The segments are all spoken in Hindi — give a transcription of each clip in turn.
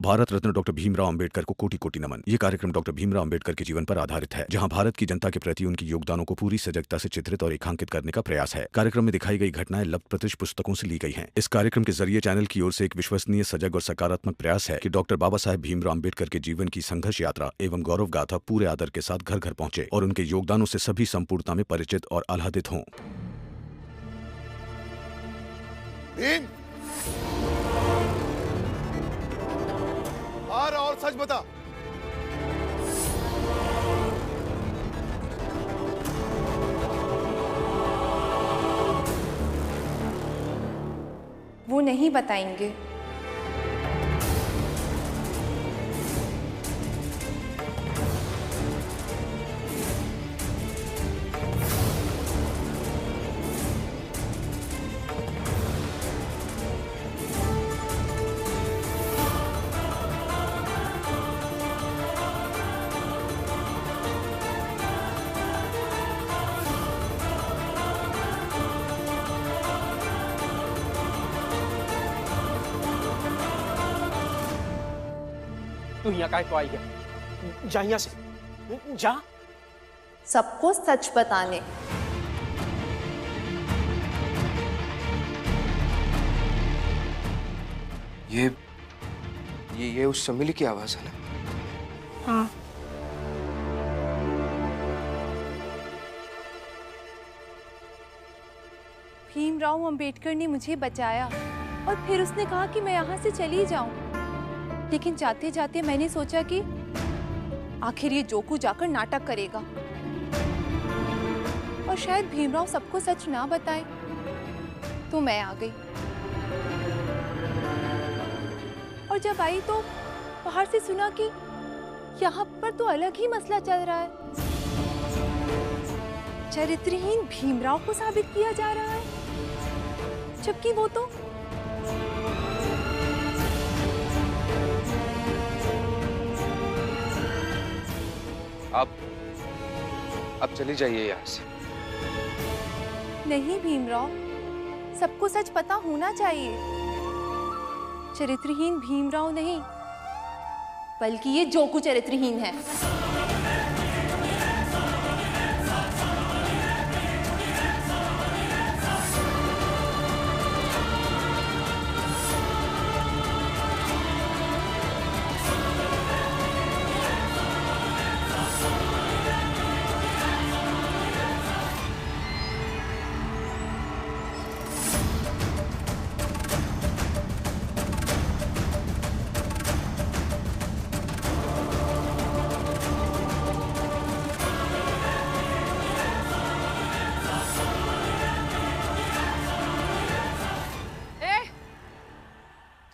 भारत रत्न डॉक्टर भीमराव अंबेडकर को कोटि कोटि नमन। ये कार्यक्रम डॉक्टर भीमराव अंबेडकर के जीवन पर आधारित है, जहां भारत की जनता के प्रति उनके योगदानों को पूरी सजगता से चित्रित और रेखांकित करने का प्रयास है। कार्यक्रम में दिखाई गई घटनाएं लब्ध पुस्तकों से ली गई हैं। इस कार्यक्रम के जरिए चैनल की ओर से एक विश्वसनीय, सजग और सकारात्मक प्रयास है कि डॉक्टर बाबा साहेब भीमराव अंबेडकर के जीवन की संघर्ष यात्रा एवं गौरव गाथा पूरे आदर के साथ घर घर पहुंचे और उनके योगदानों से सभी संपूर्णता में परिचित और आह्लादित हों। और सच बता, वो नहीं बताएंगे। तू यहाँ काहे को आई है? जा यहाँ से जा। सबको सच बताने। ये उस चमेली की आवाज है ना? हाँ। भीमराव अंबेडकर ने मुझे बचाया और फिर उसने कहा कि मैं यहाँ से चली जाऊं। लेकिन जाते जाते मैंने सोचा कि आखिर ये जोकू जाकर नाटक करेगा और शायद भीमराव सबको सच ना बताए, तो मैं आ गई। और जब आई तो बाहर से सुना कि यहाँ पर तो अलग ही मसला चल रहा है। चरित्रहीन भीमराव को साबित किया जा रहा है, जबकि वो तो अब चली जाइए यहाँ से। नहीं भीमराव, सबको सच पता होना चाहिए। चरित्रहीन भीमराव नहीं, बल्कि ये जोकू चरित्रहीन है।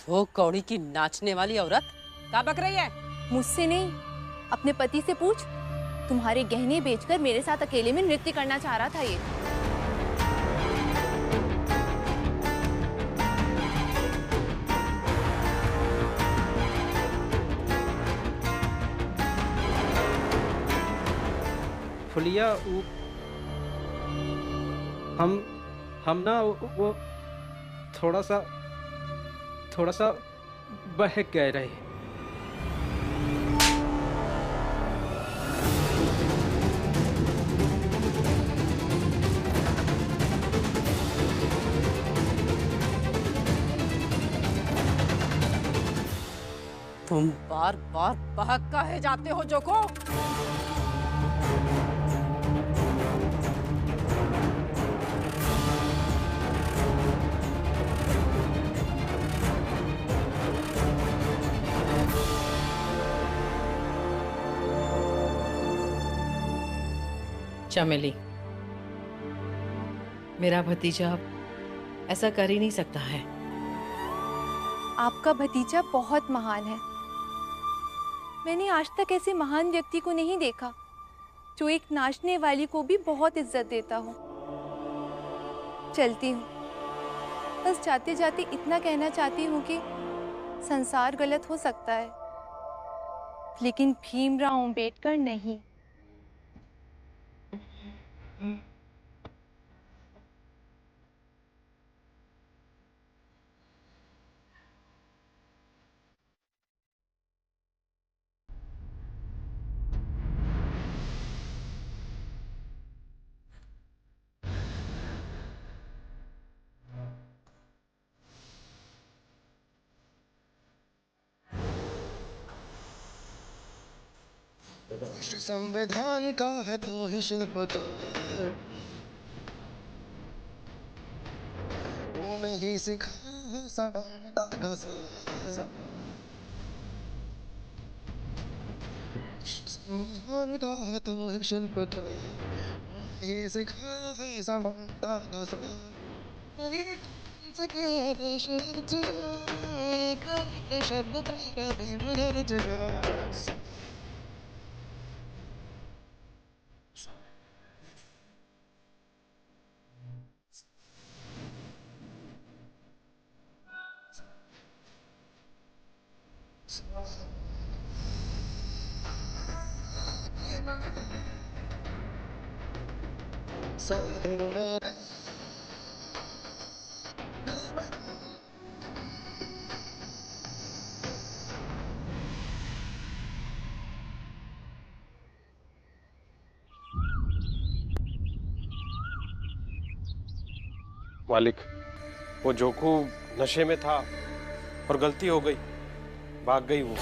वो कौड़ी की नाचने वाली औरत क्या बक रही है? मुझसे नहीं, अपने पति से पूछ। तुम्हारे गहने बेचकर मेरे साथ अकेले में नृत्य करना चाह रहा था ये। फुलिया हम ना वो थोड़ा सा बहक गए रहे। तुम बार बार बहक काहे जाते हो जोको? चमेली, मेरा भतीजा ऐसा कर ही नहीं सकता है। आपका भतीजा बहुत महान है। मैंने आज तक ऐसे महान व्यक्ति को नहीं देखा जो एक नाचने वाली को भी बहुत इज्जत देता हो। चलती हूँ, बस जाते जाते इतना कहना चाहती हूँ कि संसार गलत हो सकता है, लेकिन भीमराव अंबेडकर नहीं। संविधान का है तो ही शिल्प वो नहीं सिखा संविधान का है तो ही शिल्प ये सिखा समानता का मालिक, वो जोकू नशे में था और गलती हो गई, भाग गई वो।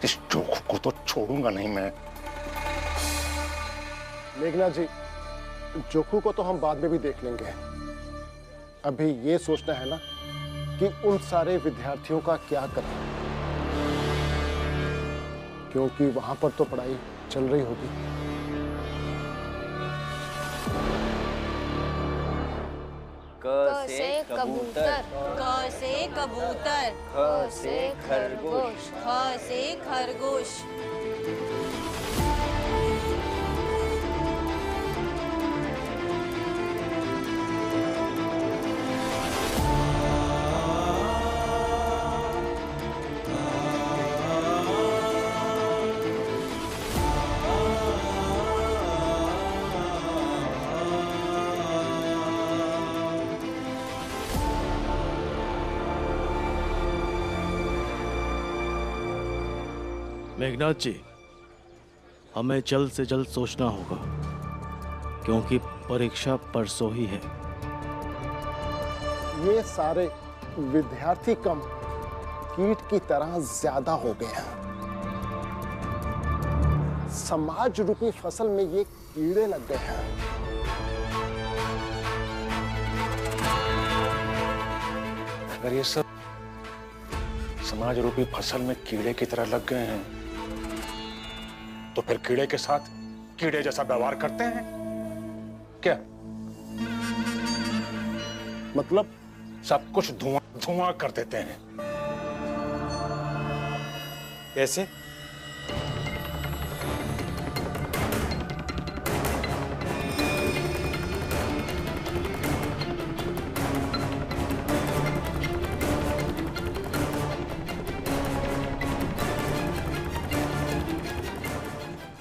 इस जोकू को तो छोड़ूंगा नहीं मैं। मेघना जी, जोकू को तो हम बाद में भी देख लेंगे। अभी ये सोचना है ना कि उन सारे विद्यार्थियों का क्या करें, क्योंकि वहां पर तो पढ़ाई चल रही होगी। क से कबूतर, क से कबूतर, ख से खरगोश, ख से खरगोश। मेघनाथ जी, हमें जल्द से जल्द सोचना होगा, क्योंकि परीक्षा परसों ही है। ये सारे विद्यार्थी कम कीट की तरह ज्यादा हो गए हैं। समाज रूपी फसल में ये कीड़े लग गए हैं। अगर ये सब समाज रूपी फसल में कीड़े की तरह लग गए हैं, तो फिर कीड़े के साथ कीड़े जैसा व्यवहार करते हैं क्या? मतलब सब कुछ धुआं धुआं कर देते हैं। कैसे?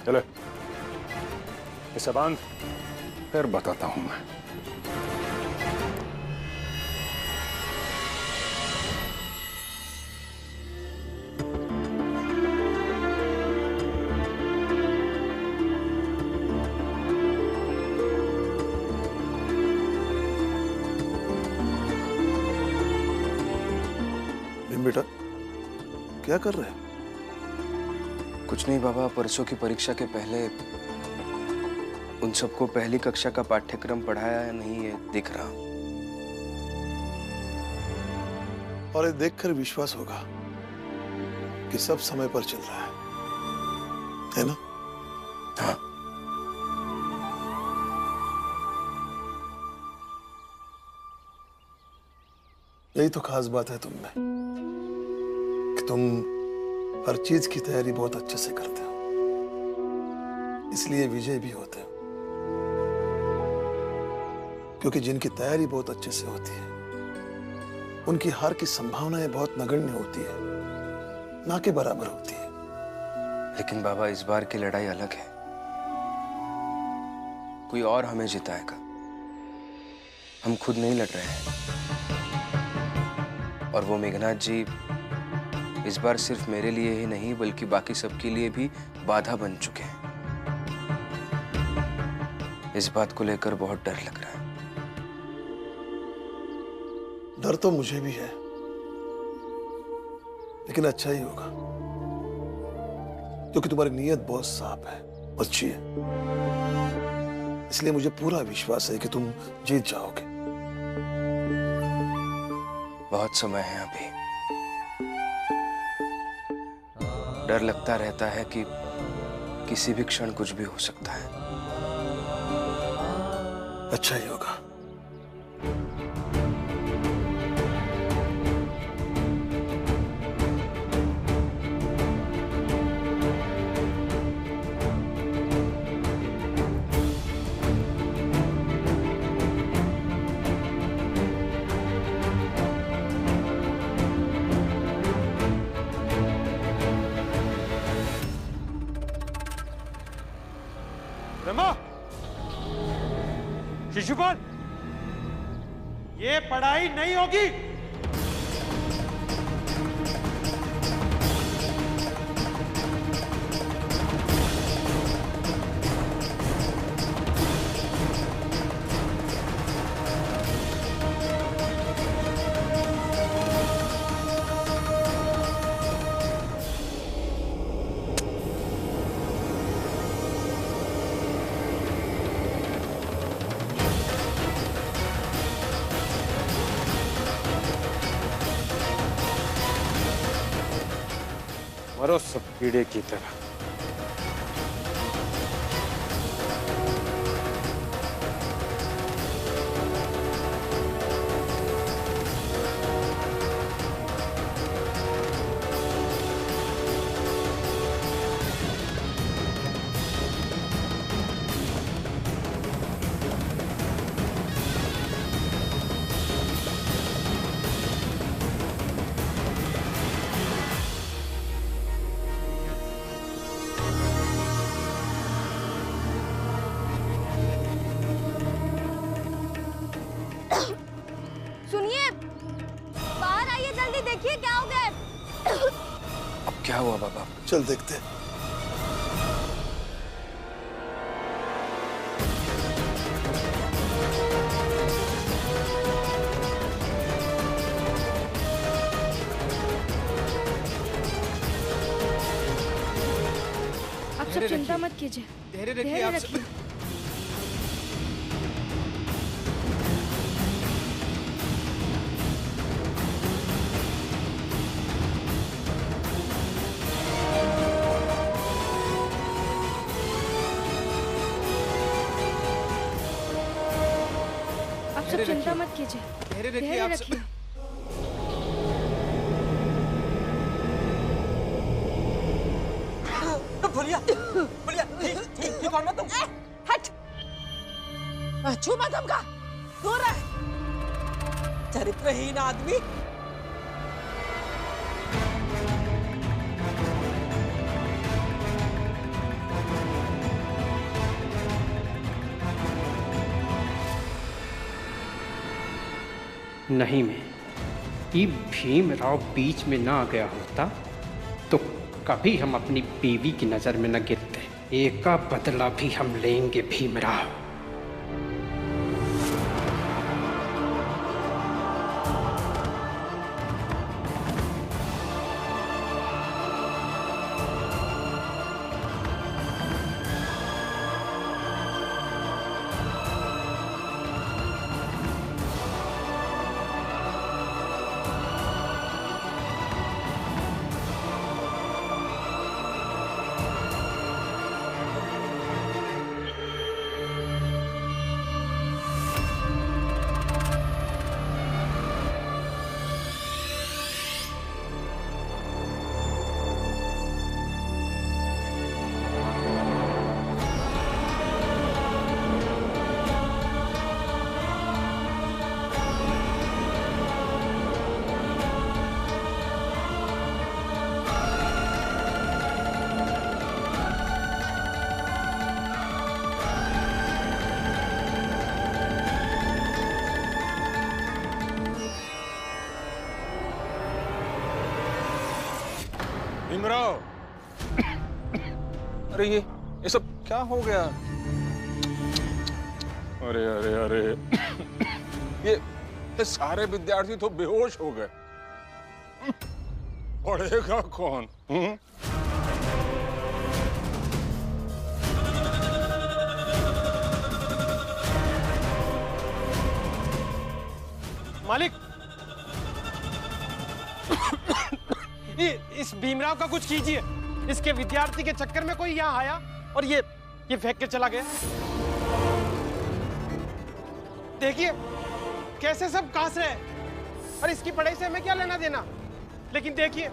चलो इसे बांध, फिर बताता हूं मैं। बेटा, क्या कर रहे हैं? कुछ नहीं बाबा, परसों की परीक्षा के पहले उन सबको पहली कक्षा का पाठ्यक्रम पढ़ाया या नहीं ये देख रहा हूं। और ये देखकर विश्वास होगा कि सब समय पर चल रहा है ना? हाँ। यही तो खास बात है तुम में कि तुम हर चीज की तैयारी बहुत अच्छे से करते हो, इसलिए विजय भी होते हो। क्योंकि जिनकी तैयारी बहुत अच्छे से होती है, उनकी हार की संभावनाएं बहुत नगण्य होती है, ना के बराबर होती है। लेकिन बाबा, इस बार की लड़ाई अलग है। कोई और हमें जिताएगा, हम खुद नहीं लड़ रहे हैं। और वो मेघनाथ जी इस बार सिर्फ मेरे लिए ही नहीं बल्कि बाकी सबके लिए भी बाधा बन चुके हैं। इस बात को लेकर बहुत डर लग रहा है। डर तो मुझे भी है, लेकिन अच्छा ही होगा, क्योंकि तुम्हारी नीयत बहुत साफ है, अच्छी है। इसलिए मुझे पूरा विश्वास है कि तुम जीत जाओगे। बहुत समय है अभी। डर लगता रहता है कि किसी भी क्षण कुछ भी हो सकता है। अच्छा ही होगा। शिशुपाल, ये पढ़ाई नहीं होगी। मरो सब कीड़े की तरह। देखिए क्या हो गया। अब क्या हुआ बाबा? चल देखते। आप सब चिंता मत कीजिए, धैर्य रखिए। चिंता मत कीजिए, धैर्य रखिए। बोलिया, ठीक हो ना तुम? हट, छू मत हमका, दूर रह, चरित्रहीन आदमी। नहीं मैं ये भीमराव बीच में ना आ गया होता तो कभी हम अपनी बीवी की नजर में न गिरते। एक का बदला भी हम लेंगे भीमराव। भीमराव, अरे ये सब क्या हो गया? अरे अरे अरे ये सारे विद्यार्थी तो बेहोश हो गए। पढ़ेगा कौन? मालिक, इस भीमराव का कुछ कीजिए। इसके विद्यार्थी के चक्कर में कोई यहाँ आया और ये फेंक के चला गया। देखिए कैसे सब कांस रहे हैं, और इसकी पढ़ाई से हमें क्या लेना देना। लेकिन देखिए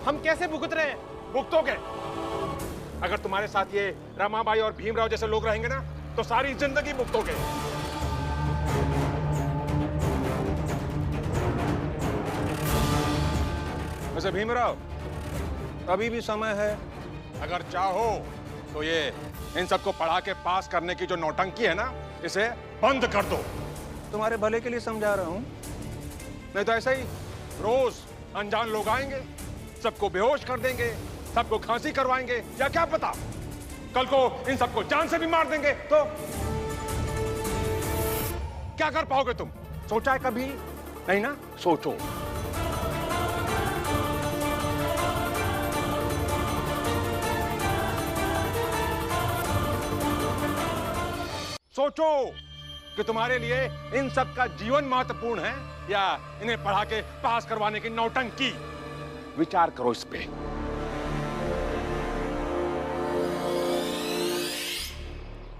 हम कैसे भुगत रहे हैं। भुगतोगे? अगर तुम्हारे साथ ये रमाबाई और भीमराव जैसे लोग रहेंगे ना, तो सारी जिंदगी भुगतोगे। वैसे भीमराव, अभी भी समय है। अगर चाहो तो ये इन सबको पढ़ा के पास करने की जो नौटंकी है ना, इसे बंद कर दो। तुम्हारे भले के लिए समझा रहा हूं, नहीं तो ऐसे ही रोज अनजान लोग आएंगे, सबको बेहोश कर देंगे, सबको खांसी करवाएंगे, या क्या पता कल को इन सबको जान से भी मार देंगे। तो क्या कर पाओगे तुम? सोचा है कभी? नहीं ना? सोचो। सोचो कि तुम्हारे लिए इन सब का जीवन महत्वपूर्ण है या इन्हें पढ़ा के पास करवाने की नौटंकी। विचार करो इस पे।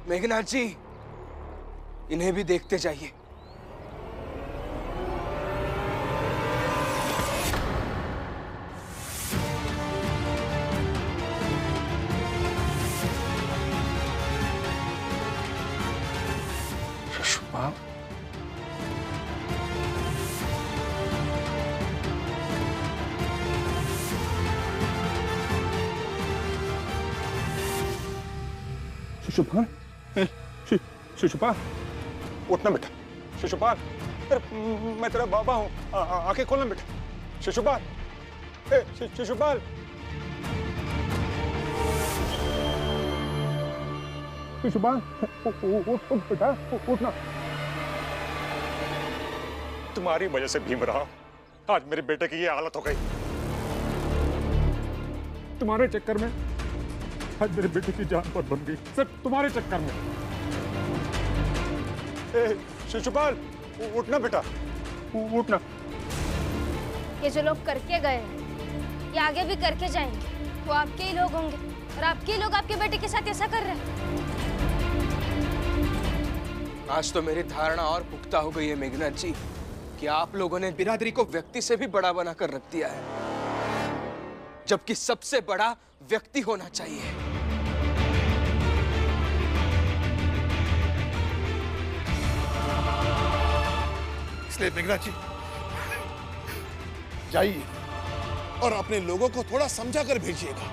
मेघनाथ जी, इन्हें भी देखते जाइए। शिशुपाल, शिशुपाल, शिशुपाल, उठना बेटा। शिशुपाल, मैं तेरा बाबा हूँ, आंखें खोलना बेटा। शिशुपाल, शिशुपाल, शिशुपाल, उठ बेटा, उठना। तुम्हारी वजह से भीमराव, आज मेरे बेटे की ये हालत हो गई। तुम्हारे चक्कर में आज मेरे बेटे की जान पर बन गई, सिर्फ तुम्हारे चक्कर में। शिशुपाल, उठना बेटा, उठना। ये जो लोग करके गए हैं, ये आगे भी करके जाएंगे। वो आपके ही लोग होंगे, और आपके ही लोग आपके बेटे के साथ ऐसा कर रहे हैं। आज तो मेरी धारणा और पुख्ता हो गई है मेघनाथ जी कि आप लोगों ने बिरादरी को व्यक्ति से भी बड़ा बनाकर रख दिया है, जबकि सबसे बड़ा व्यक्ति होना चाहिए। इसलिए मेघनाथ जी, जाइए और अपने लोगों को थोड़ा समझा कर भेजिएगा।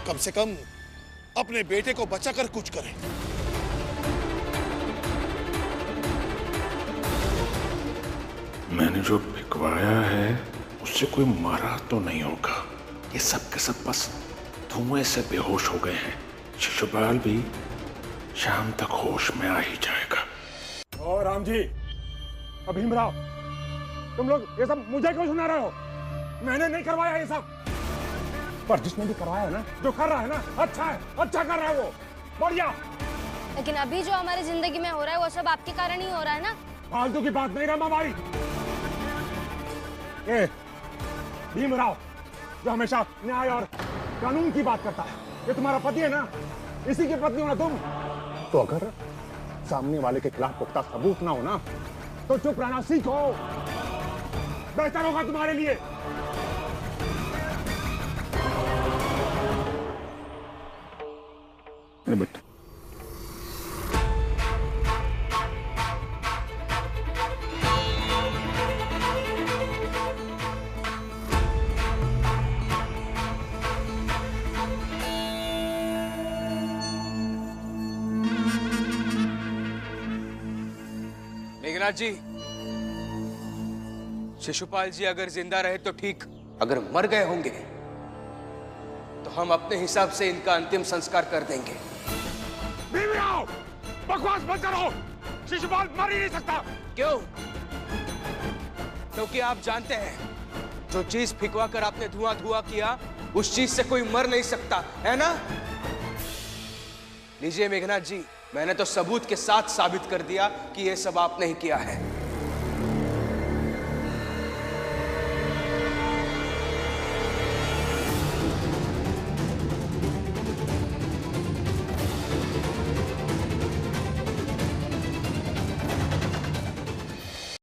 कम से कम अपने बेटे को बचाकर कुछ करें। मैंने जो बिकवाया है उससे कोई मारा तो नहीं होगा। ये सब के सब बस धुएं से बेहोश हो गए हैं। शिशुपाल भी शाम तक होश में आ ही जाएगा। और राम जी, भीमराव, तुम लोग ये सब मुझे क्यों सुना रहे हो? मैंने नहीं करवाया ये सब। पर जिसने भी करवाया है ना, जो कर रहा है ना, अच्छा है, अच्छा कर रहा है वो, बढ़िया। लेकिन अभी जो हमारी जिंदगी में हो रहा है वो सब आपके कारण ही हो रहा है ना। फालतू की बात नहीं रमाबाई। ये भीमराव जो हमेशा न्याय और कानून की बात करता है, ये तुम्हारा पति है ना, इसी की पत्नी हो ना तुम। तो अगर सामने वाले के खिलाफ पुख्ता सबूत ना हो ना, तो चुप रहना सीखो, बेहतर होगा तुम्हारे लिए। बेटा, मेघनाथ जी, शिशुपाल जी अगर जिंदा रहे तो ठीक, अगर मर गए होंगे तो हम अपने हिसाब से इनका अंतिम संस्कार कर देंगे। भीमराव, बकवास बंद करो। शिशुपाल मर ही नहीं सकता। क्यों? क्योंकि आप जानते हैं जो चीज फिकवा कर आपने धुआं धुआं किया, उस चीज से कोई मर नहीं सकता, है ना? लीजिए मेघनाथ जी, मैंने तो सबूत के साथ साबित कर दिया कि यह सब आपने ही किया है।